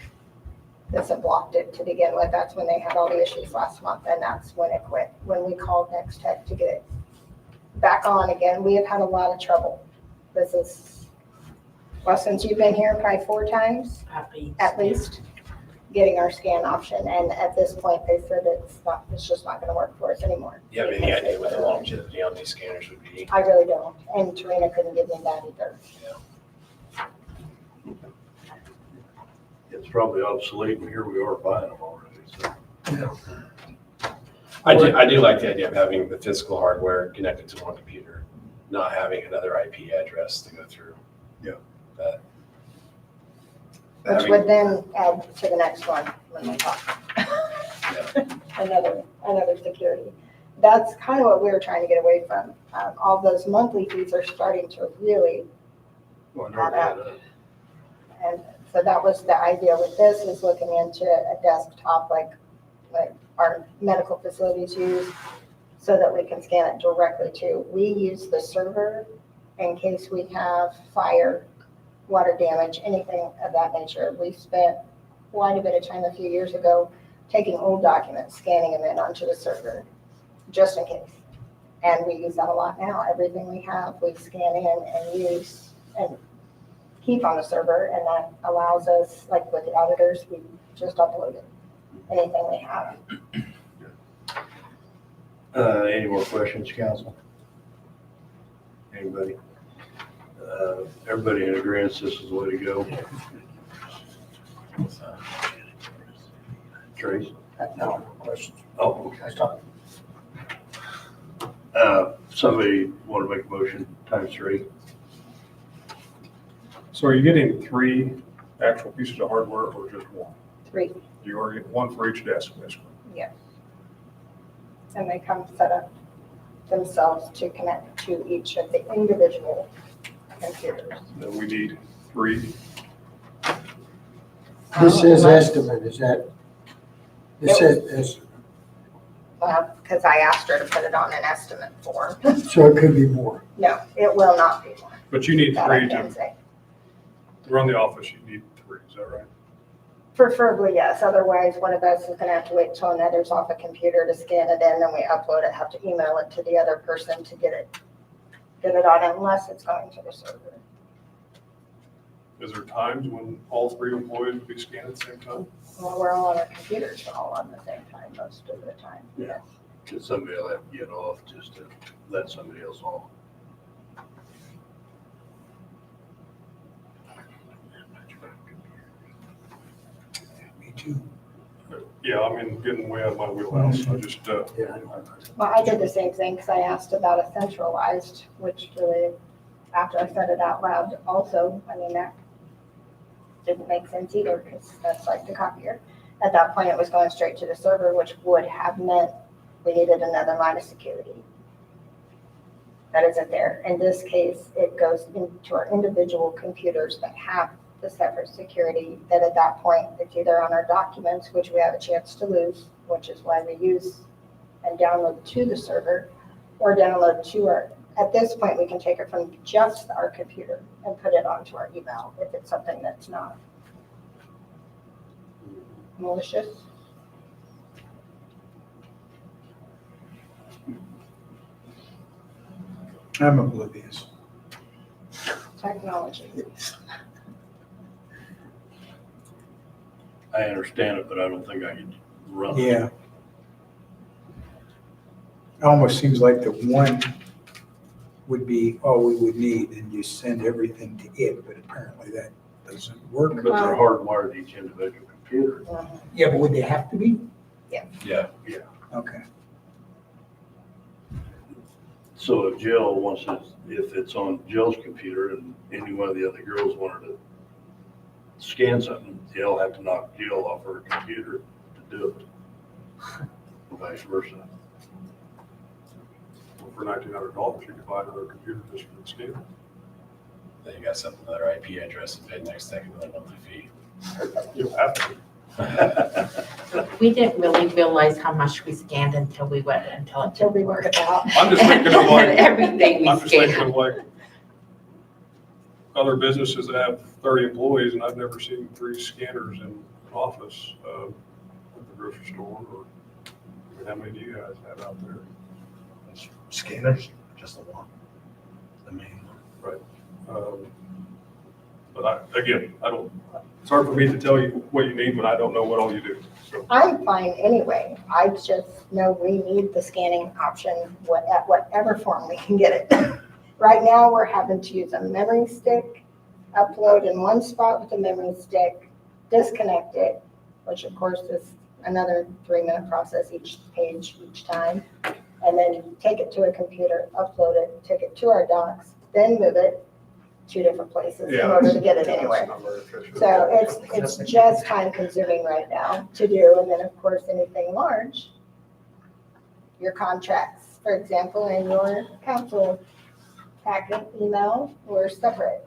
this and blocked it to begin with. That's when they had all the issues last month, and that's when it quit. When we called Next Tech to get it back on again, we have had a lot of trouble. This is, well, since you've been here, probably 4 times at least, getting our scan option. And at this point, they said it's just not gonna work for us anymore. You have any idea what the longevity on these scanners would be? I really don't. And Tarina couldn't give me that either. It's probably obsolete, and here we are buying them already, so. I do like the idea of having the physical hardware connected to one computer, not having another IP address to go through. Yeah. But Which having- would then add to the next one when we talk. another security. That's kind of what we were trying to get away from. All those monthly fees are starting to really add up. And so that was the idea with this, is looking into a desktop like our medical facilities use, so that we can scan it directly to. We use the server in case we have fire, water damage, anything of that nature. We spent quite a bit of time a few years ago taking old documents, scanning them in onto the server, just in case. And we use that a lot now. Everything we have, we scan in and use and keep on the server, and that allows us, like with the auditors, we just upload it, anything we have. Any more questions, council? Anybody? Everybody in agreement, this is the way to go? Trace? No questions. Oh, I thought, somebody want to make a motion, times 3? So are you getting 3 actual pieces of hardware or just 1? 3, You are getting 1 for each desk, basically. and they come set up themselves to connect to each of the individual computers. Then we need 3. this is estimate, is that? This is, Because I asked her to put it on an estimate form. so it could be more. No, it will not be more. But you need That I 3 can to say. run the office, you need 3, is that right? Preferably, yes. Otherwise, one of us is gonna have to wait till another's off a computer to scan it in, then we upload it, have to email it to the other person to get it on, unless it's going to the server. Is there times when all 3 employees would be scanning at the same time? Well, we're all on our computers all on the same time, most of the time. Yeah. Because somebody will have to get off just to let somebody else off. Me too. Yeah, I mean, getting way out of my wheelhouse, I just, Yeah, I know. Well, I did the same thing, because I asked about a centralized, which really, after I said it out loud also, I mean, that didn't make sense either, because that's like the copier. At that point, it was going straight to the server, which would have meant we needed another line of security. That isn't there. In this case, it goes into our individual computers that have the separate security, that at that point, it's either on our documents, which we have a chance to lose, which is why we use and download to the server, or download to our, at this point, we can take it from just our computer and put it onto our email if it's something that's not malicious. I'm oblivious. Technology. I understand it, but I don't think I could run it. Yeah. It almost seems like the one would be all we would need, and you send everything to it, but apparently that doesn't work. But they're hardwired to each individual computer. Yeah, but would they have to be? Yeah. Okay. So if Jill wants it, if it's on Jill's computer and any one of the other girls wanted to scan something, they'll have to knock Jill off her computer to do it. Vice versa. Well, for $1,900, you could buy another computer just for the scanner. Then you got something, another IP address and pay next second with a monthly fee. You don't have to. We didn't really realize how much we scanned until we went, until it Until didn't we work. work it out. I'm just thinking of like, Everything we I'm just thinking scanned. of like other businesses that have 30 employees, and I've never seen 3 scanners in an office at the grocery store, or I mean, how many do you guys have out there? Scanners, just the one, the main one. But I don't, it's hard for me to tell you what you need when I don't know what all you do, so. I'm fine anyway. I just know we need the scanning option at whatever form we can get it. Right now, we're having to use a memory stick, upload in one spot with a memory stick, disconnect it, which of course is another 3-minute process each page, each time. And then take it to a computer, upload it, take it to our docs, then move it two different places in Yeah, order to get it that's anywhere. not very efficient. So it's just time consuming right now to do, and then of course, anything large, your contracts, for example, in your council packet email were separate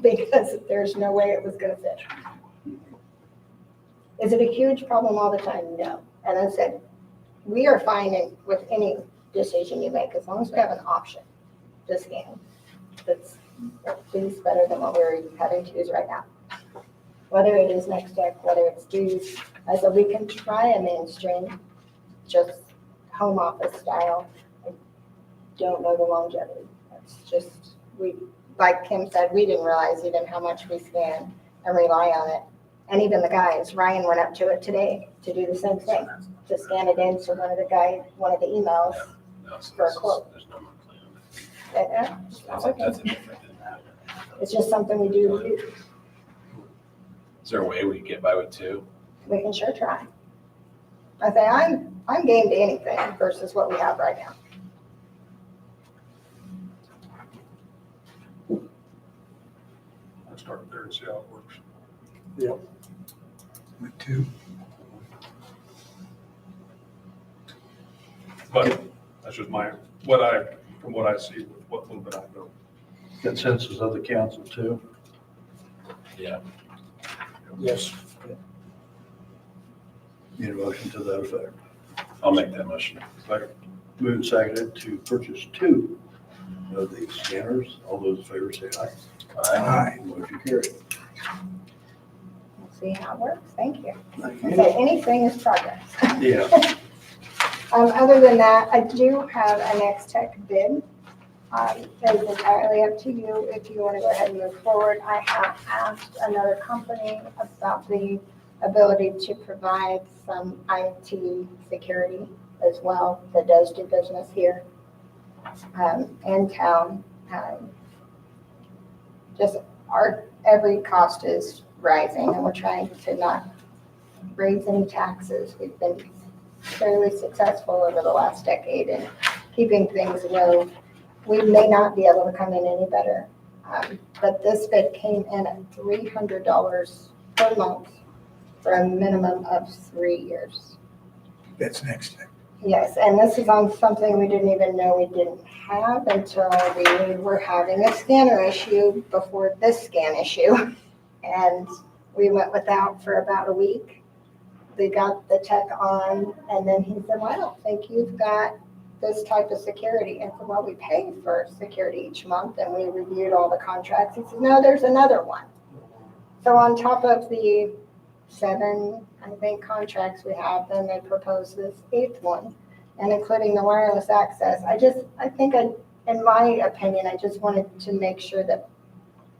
because there's no way it was gonna fit. Is it a huge problem all the time? No. And I said, we are fine with any decision you make as long as we have an option to scan. That's at least better than what we're having to use right now. Whether it is Next Tech, whether it's Dues, I said we can try a mainstream, just home office style. I don't know the longevity. It's just, like Kim said, we didn't realize even how much we scan and rely on it. And even the guys, Ryan went up to it today to do the same thing, to scan it in. So one of the emails, No, so For a this is- quote. There's no more plan on that. that's okay. That's a different than that. It's just something we do. Is there a way we can get by with two? We can sure try. I say I'm game to anything versus what we have right now. Let's start there and see how it works. With two. But that's just from what I see, with what little bit I know. Consensus of the council too. Yeah. Yes. Need a motion to that effect. I'll make that motion. Like, Moved and seconded to purchase two of these scanners. All those in favor say aye. Aye. Motion carried. We'll see how it works. Thank you. Thank I you. say anything is progress. Yeah. Other than that, I do have a Next Tech bid. It's entirely up to you if you want to go ahead and move forward. I have asked another company about the ability to provide some IT security as well that does do business here in town. Just every cost is rising and we're trying to not raise any taxes. We've been fairly successful over the last decade in keeping things low. We may not be able to come in any better, but this bid came in at $300 per month for a minimum of 3 years. That's next thing. Yes, and this is on something we didn't even know we didn't have until we were having a scanner issue before this scan issue. And we went without for about a week. They got the tech on, and then he said, well, I don't think you've got this type of security. And I said, well, we pay for security each month, and we reviewed all the contracts. He said, no, there's another one. So on top of the 7, I think, contracts we have, then they proposed this 8th one, and including the wireless access. In my opinion, I just wanted to make sure that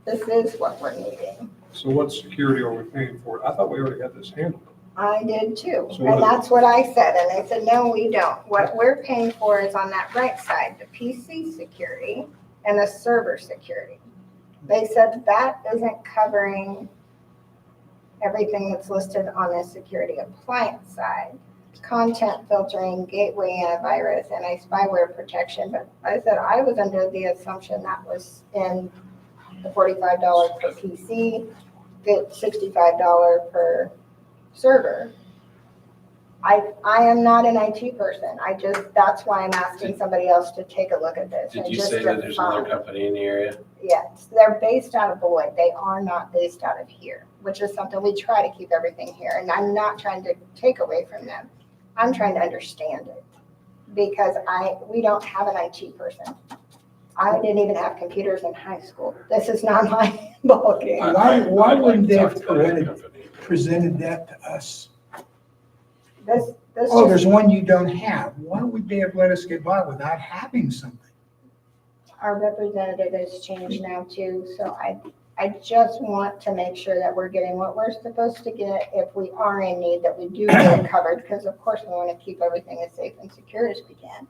this is what we're needing. so what security are we paying for? I thought we already had this handled. I did too, So what and is it? that's what I said, and they said, no, we don't. What we're paying for is on that right side, the PC security and the server security. They said that isn't covering everything that's listed on the security appliance side. Content filtering, gateway antivirus, anti-spyware protection, but I said I was under the assumption that was in the $45 per PC, the $65 per server. I am not an IT person. That's why I'm asking somebody else to take a look at this. Did and you just say that there's another define. company in the area? Yes, they're based out of Beloit. They are not based out of here, which is something we try to keep everything here. And I'm not trying to take away from them. I'm trying to understand it because we don't have an IT person. I didn't even have computers in high school. This is not my ballgame. Why I'd like wouldn't to they talk have to that other presented- company. Presented that to us. This Oh, there's one you don't have. Why would they have let us get by without having something? our representative has changed now too, so I just want to make sure that we're getting what we're supposed to get. If we are in need, that we do get it covered, because of course we want to keep everything as safe and secure as we can.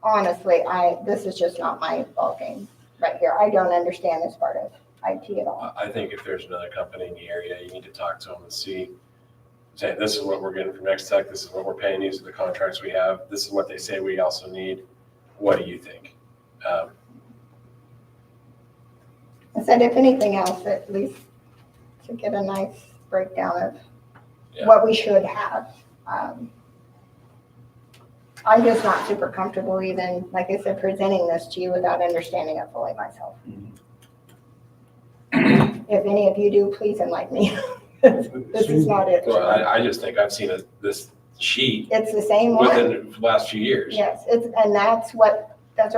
Honestly, this is just not my ballgame right here. I don't understand this part of IT at all. I think if there's another company in the area, you need to talk to them and say, this is what we're getting from Next Tech, this is what we're paying, these are the contracts we have, this is what they say we also need. What do you think? said, if anything else, at least to get a nice breakdown of Yeah. what we should have. I'm just not super comfortable even, like I said, presenting this to you without understanding it fully myself. If any of you do, please enlighten me. This is not it. Well, I just think I've seen this sheet It's the same one. within the last few years. Yes, and that's what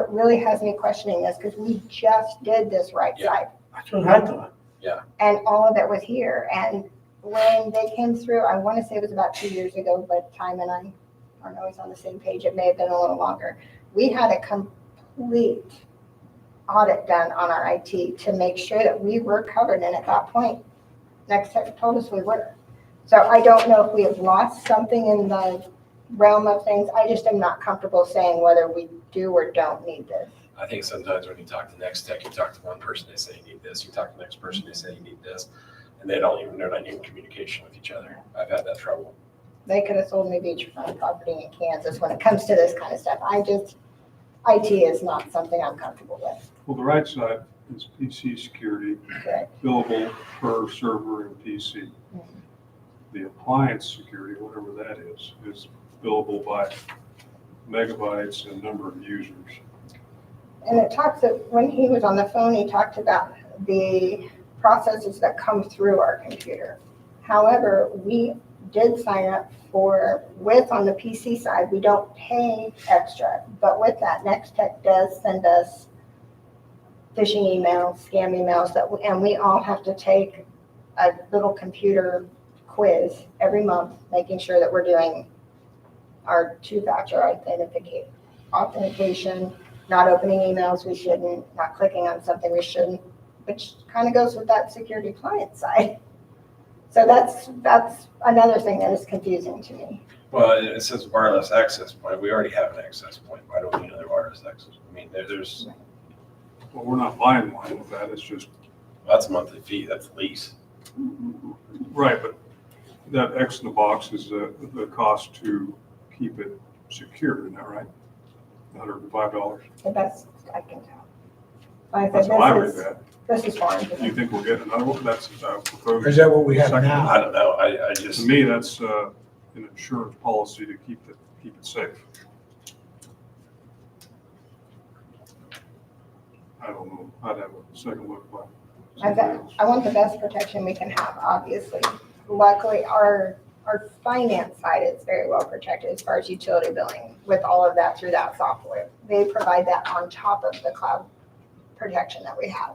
really has me questioning this, because we just did this right Yeah. side. That's what I thought. And all of it was here. And when they came through, I want to say it was about 2 years ago, but Time and I aren't always on the same page. It may have been a little longer. We had a complete audit done on our IT to make sure that we were covered. And at that point, Next Tech told us we were. So I don't know if we have lost something in the realm of things. I just am not comfortable saying whether we do or don't need this. I think sometimes when you talk to Next Tech, you talk to one person, they say you need this, you talk to the next person, they say you need this, and they're not even in communication with each other. I've had that trouble. They could have sold me beachfront property in Kansas when it comes to this kind of stuff. IT is not something I'm comfortable with. Well, the right side is PC security, Correct. billable per server and PC. Mhm. The appliance security, whatever that is billable by megabytes and number of users. And it talks, when he was on the phone, he talked about the processes that come through our computer. However, we did sign up on the PC side, we don't pay extra, but with that, Next Tech does send us phishing emails, scam emails, and we all have to take a little computer quiz every month, making sure that we're doing our two-factor authentication, not opening emails we shouldn't, not clicking on something we shouldn't, which kind of goes with that security client side. So that's another thing that is confusing to me. Well, it says wireless access point. We already have an access point. Why don't we need another wireless access? I mean, there's, Well, we're not buying one with that, it's just, that's a monthly fee, that's lease. right, but that X in the box is the cost to keep it secure, isn't that right? $105. The best I can tell. Like I That's said, how I read this is, that. this is foreign to Do you me. think we'll get another one? That's Or proposed. is that what we have Second. now? I don't know. I just, To me, that's an insurance policy to keep it safe. I don't know. I'd have a second look by somebody else. I want the best protection we can have, obviously. Luckily, our finance side is very well protected as far as utility billing with all of that through that software. They provide that on top of the cloud protection that we have.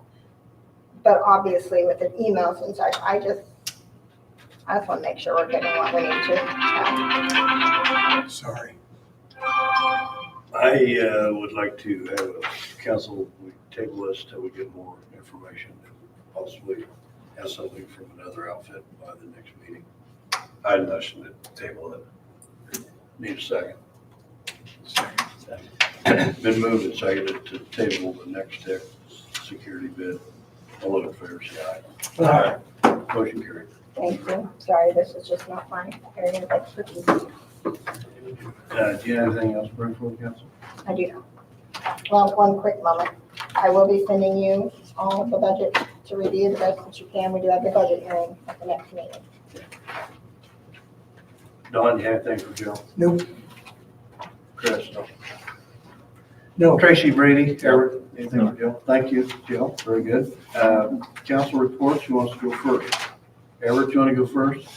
But obviously with the emails and such, I just want to make sure we're getting what we need to. Sorry. I would like to have a council table this till we get more information, and possibly have something from another outfit by the next meeting. I'd motion to table it. Need a second. Been moved and seconded to table the Next Tech security bid. All in favor, say aye. Motion carried. Thank you. Sorry, this is just not my area of expertise. Do you have anything else to bring for the council? I do not. Well, one quick moment. I will be sending you all of the budget to review the best that you can. We do have the budget hearing at the next meeting. Don, do you have anything for Jill? Nope. Chris? No. No. Tracy, Brady, Eric, anything for Jill? Thank you, Jill. Very good. Council reports, who wants to go first? Eric, you want to go first?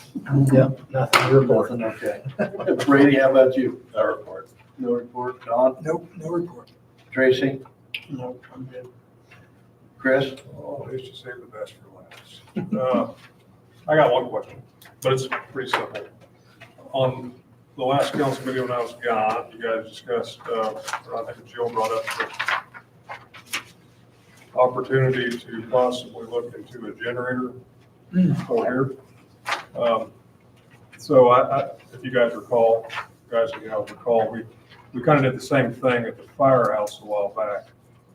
Yep, nothing to report. Nothing, okay. Brady, how about you? No report. No report. Don? Nope, no report. Tracy? No, I'm good. Chris? Oh, they should save the best for last. I got one question, but it's pretty simple. On the last council meeting when I was gone, you guys discussed, I think Jill brought up the opportunity to possibly look into a generator over here. So if you guys recall, we kind of did the same thing at the firehouse a while back.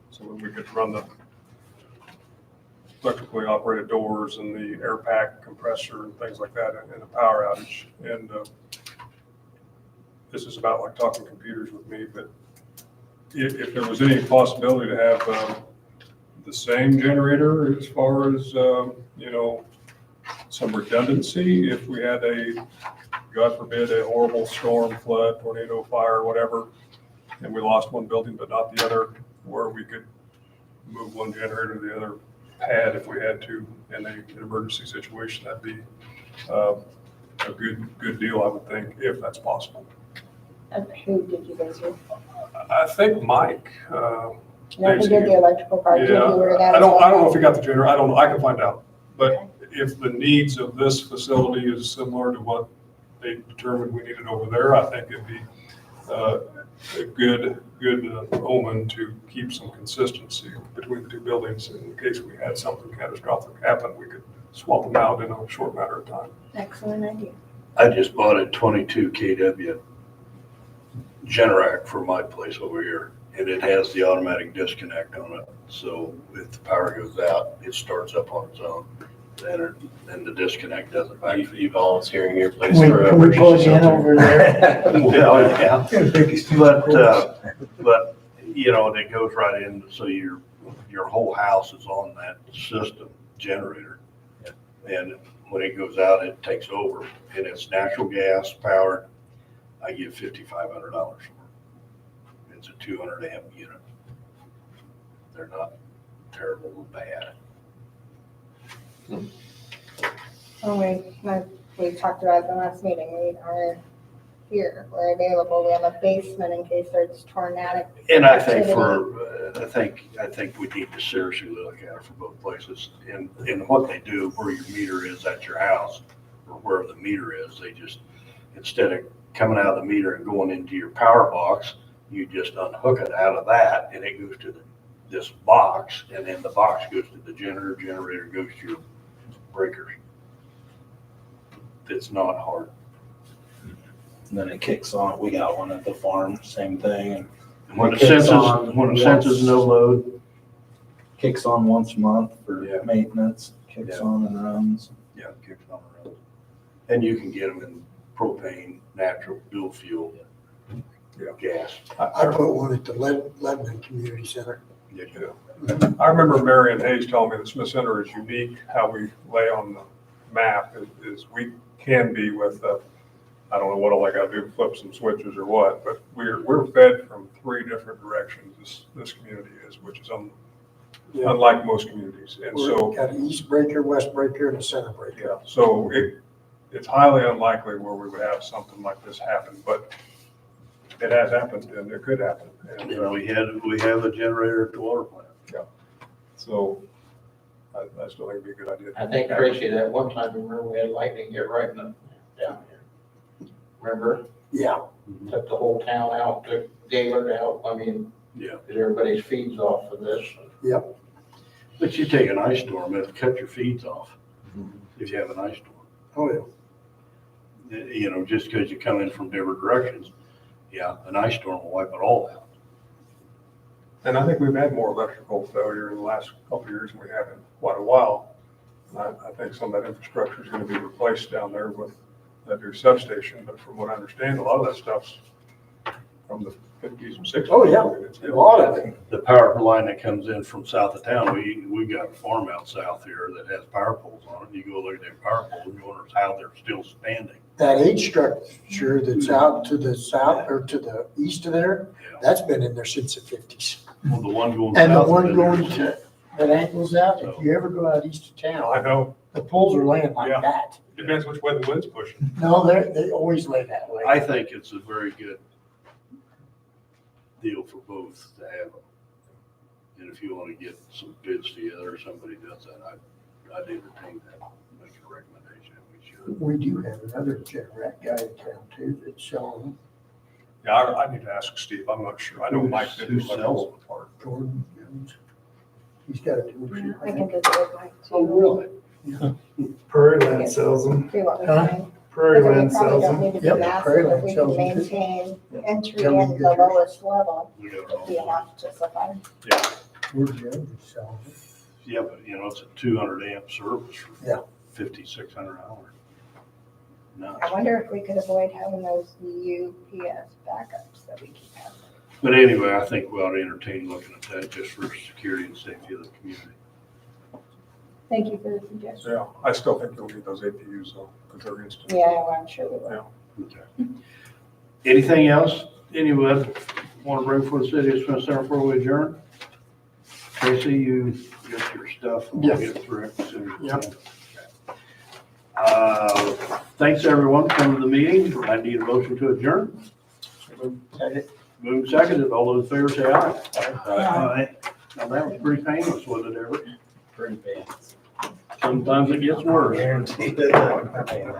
So when we could run the electrically operated doors and the air pack compressor and things like that in a power outage. And this is about like talking computers with me, but if there was any possibility to have the same generator as far as, some redundancy. If we had God forbid, a horrible storm, flood, tornado, fire, whatever, and we lost one building but not the other, where we could move one generator to the other pad if we had to in an emergency situation, that'd be a good deal, I would think, if that's possible. And who did you guys use? I think Mike, Nothing did the electrical part, you yeah, were that. I as don't well? know if he got the generator, I don't know, I can find out. But if the needs of this facility is similar to what they determined we needed over there, I think it'd be a good omen to keep some consistency between the two buildings. In case we had something catastrophic happen, we could swap them out in a short matter of time. Excellent idea. I just bought a 22 kW Generac for my place over here, and it has the automatic disconnect on it. So if the power goes out, it starts up on its own, and the disconnect doesn't back. You volunteering your place Wait, for a can we plug emergency in shelter? over there? Well, yeah. But, it goes right in, so your whole house is on that system generator. And when it goes out, it takes over, and it's natural gas powered. I get $5,500 for it. It's a 200 amp unit. They're not terrible bad. We talked about it in the last meeting, we are here, we're available, we have a basement in case there's tornadic. And I think activity. I think we need to seriously look at it for both places. And what they do, where your meter is at your house, or wherever the meter is, they just, instead of coming out of the meter and going into your power box, you just unhook it out of that, and it goes to this box, and then the box goes to the generator goes to your breakers. It's not hard. And then it kicks on. We got one at the farm, same thing. And when it Kicks senses, on no load, Kicks on once a month for Yeah. maintenance, kicks Yeah. on and runs. yeah, it kicks on the road. And you can get them in propane, natural, dual fuel, gas. I put one at the Lebanon Community Center. Yeah. I remember Marion Hayes telling me the Smith Center is unique, how we lay on the map is we can be with, I don't know what all I gotta do, flip some switches or what, but we're fed from 3 different directions, this community is, which is unlike most communities. And so, We've got an east breaker, west breaker, and a center breaker. yeah, so it's highly unlikely where we would have something like this happen, but it has happened and it could happen. And And we have a generator at the water plant. so I still think it'd be a good idea. I think Tracy, that one time, remember, we had lightning hit right in the, down here. Remember? Yeah, Took the whole town out, took Gaylord out, I mean, Yeah. because everybody's feeds off of this. But you take an ice storm, it'll cut your feeds off if you have an ice storm. oh, yeah. Just because you come in from different directions, an ice storm will wipe it all out. And I think we've had more electrical failure in the last couple of years than we have in quite a while. And I think some of that infrastructure is going to be replaced down there with that new substation, but from what I understand, a lot of that stuff's from the 50s and 60s. Oh, yeah. It's- A lot of it. The power line that comes in from south of town, we got a farm out south here that has power poles on it. You go look at them power poles, and you wonder how they're still standing. That age structure that's out to the south or to the east of there, Yeah. that's been in there since the 50s. Well, the one going And the south. one of going there- to, that angles out, if you ever go out east of town, I know, the poles are laying like Yeah. that. depends which way the wind's pushing. No, they always lay that way. I think it's a very good deal for both to have them. And if you want to get some bids together, or somebody does that, I'd entertain that, make a recommendation, we should. We do have another Generac guy in town too that's selling Yeah, I need to ask Steve, I'm not sure. I know Mike did the Who sells electrical part. Jordan Jones. He's got a dealership. I can visit with Mike too. Oh, really? Prairie Land sells them. See what we Huh? find. Prairie Because we Land probably sells don't them. need to be Yep, massive, Prairie if Land we can sells them too. maintain entry Tell me in the good lowest level, We it'd don't be know. enough to suffice. Yeah, Where Jones is selling it. Yeah, but it's a 200 amp service for Yeah. $5,600. No, I wonder if we could avoid having those UPS backups that we keep having. But anyway, I think we ought to entertain looking at that just for security and safety of the community. Thank you for the suggestion. Yeah, I still think you'll need those APUs though, because they're instant. Yeah, well, I'm sure we will. Okay. Anything else anyone want to bring for the city of Smith Center before we adjourn? Tracy, you get your stuff and we'll Yes. get through it as soon as we Yep. can. Thanks everyone for coming to the meeting. I need a motion to adjourn. Move seconded. All those in favor say aye. Aye. Now that was pretty painless, wasn't it, Eric? Pretty bad. Sometimes it gets worse. Guaranteed that.